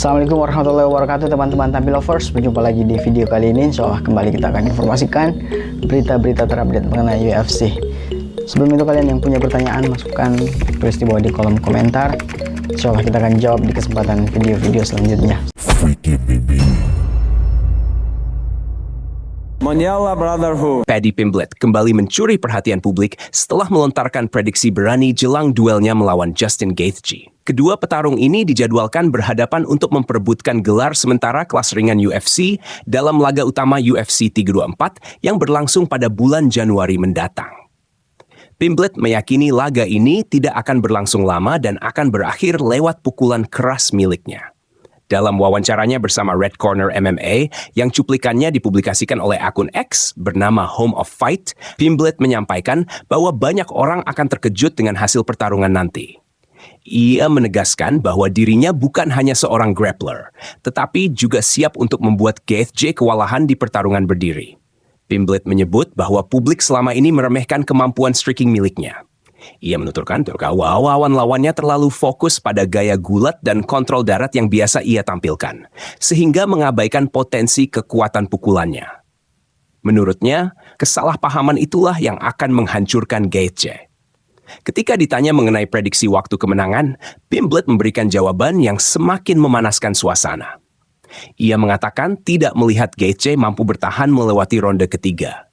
Assalamualaikum warahmatullahi wabarakatuh teman-teman Tampi Lovers. Berjumpa lagi di video kali ini. Insyaallah kembali kita akan informasikan berita-berita terupdate mengenai UFC. Sebelum itu kalian yang punya pertanyaan masukkan, tulis di bawah di kolom komentar. Insyaallah kita akan jawab di kesempatan video-video selanjutnya. Mondial Brotherhood. Paddy Pimblett kembali mencuri perhatian publik setelah melontarkan prediksi berani jelang duelnya melawan Justin Gaethje. Kedua petarung ini dijadwalkan berhadapan untuk memperebutkan gelar sementara kelas ringan UFC dalam laga utama UFC 324 yang berlangsung pada bulan Januari mendatang. Pimblett meyakini laga ini tidak akan berlangsung lama dan akan berakhir lewat pukulan keras miliknya. Dalam wawancaranya bersama Red Corner MMA yang cuplikannya dipublikasikan oleh akun X bernama Home of Fight, Pimblett menyampaikan bahwa banyak orang akan terkejut dengan hasil pertarungan nanti. Ia menegaskan bahwa dirinya bukan hanya seorang grappler, tetapi juga siap untuk membuat Gaethje kewalahan di pertarungan berdiri. Pimblett menyebut bahwa publik selama ini meremehkan kemampuan striking miliknya. Ia menuturkan bahwa lawan-lawannya terlalu fokus pada gaya gulat dan kontrol darat yang biasa ia tampilkan, sehingga mengabaikan potensi kekuatan pukulannya. Menurutnya, kesalahpahaman itulah yang akan menghancurkan Gaethje. Ketika ditanya mengenai prediksi waktu kemenangan, Pimblett memberikan jawaban yang semakin memanaskan suasana. Ia mengatakan tidak melihat Gaethje mampu bertahan melewati ronde ketiga.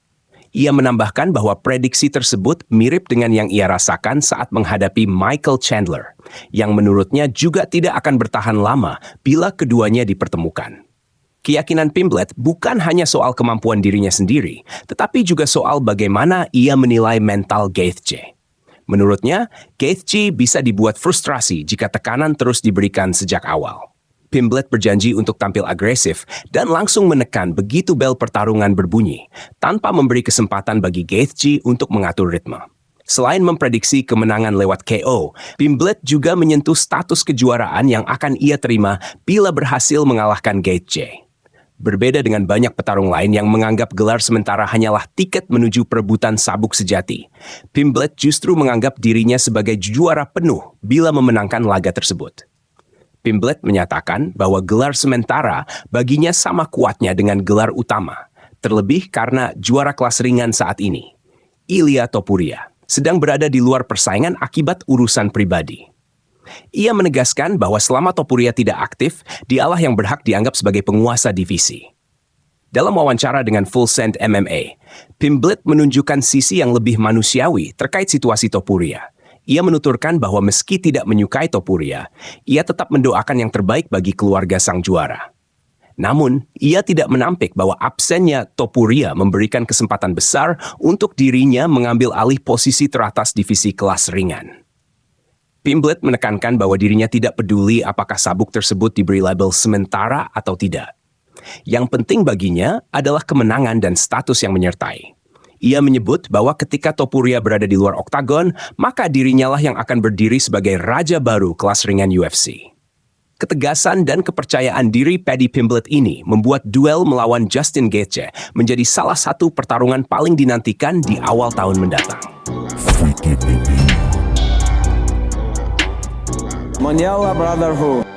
Ia menambahkan bahwa prediksi tersebut mirip dengan yang ia rasakan saat menghadapi Michael Chandler, yang menurutnya juga tidak akan bertahan lama bila keduanya dipertemukan. Keyakinan Pimblett bukan hanya soal kemampuan dirinya sendiri, tetapi juga soal bagaimana ia menilai mental Gaethje. Menurutnya, Gaethje bisa dibuat frustrasi jika tekanan terus diberikan sejak awal. Pimblett berjanji untuk tampil agresif dan langsung menekan begitu bel pertarungan berbunyi, tanpa memberi kesempatan bagi Gaethje untuk mengatur ritme. Selain memprediksi kemenangan lewat KO, Pimblett juga menyentuh status kejuaraan yang akan ia terima bila berhasil mengalahkan Gaethje. Berbeda dengan banyak petarung lain yang menganggap gelar sementara hanyalah tiket menuju perebutan sabuk sejati, Pimblett justru menganggap dirinya sebagai juara penuh bila memenangkan laga tersebut. Pimblett menyatakan bahwa gelar sementara baginya sama kuatnya dengan gelar utama, terlebih karena juara kelas ringan saat ini, Ilia Topuria, sedang berada di luar persaingan akibat urusan pribadi. Ia menegaskan bahwa selama Topuria tidak aktif, dialah yang berhak dianggap sebagai penguasa divisi. Dalam wawancara dengan Full Send MMA, Pimblett menunjukkan sisi yang lebih manusiawi terkait situasi Topuria. Ia menuturkan bahwa meski tidak menyukai Topuria, ia tetap mendoakan yang terbaik bagi keluarga sang juara. Namun, ia tidak menampik bahwa absennya Topuria memberikan kesempatan besar untuk dirinya mengambil alih posisi teratas divisi kelas ringan. Pimblett menekankan bahwa dirinya tidak peduli apakah sabuk tersebut diberi label sementara atau tidak. Yang penting baginya adalah kemenangan dan status yang menyertai. Ia menyebut bahwa ketika Topuria berada di luar oktagon, maka dirinya lah yang akan berdiri sebagai raja baru kelas ringan UFC. Ketegasan dan kepercayaan diri Paddy Pimblett ini membuat duel melawan Justin Gaethje menjadi salah satu pertarungan paling dinantikan di awal tahun mendatang. Mondial Brotherhood.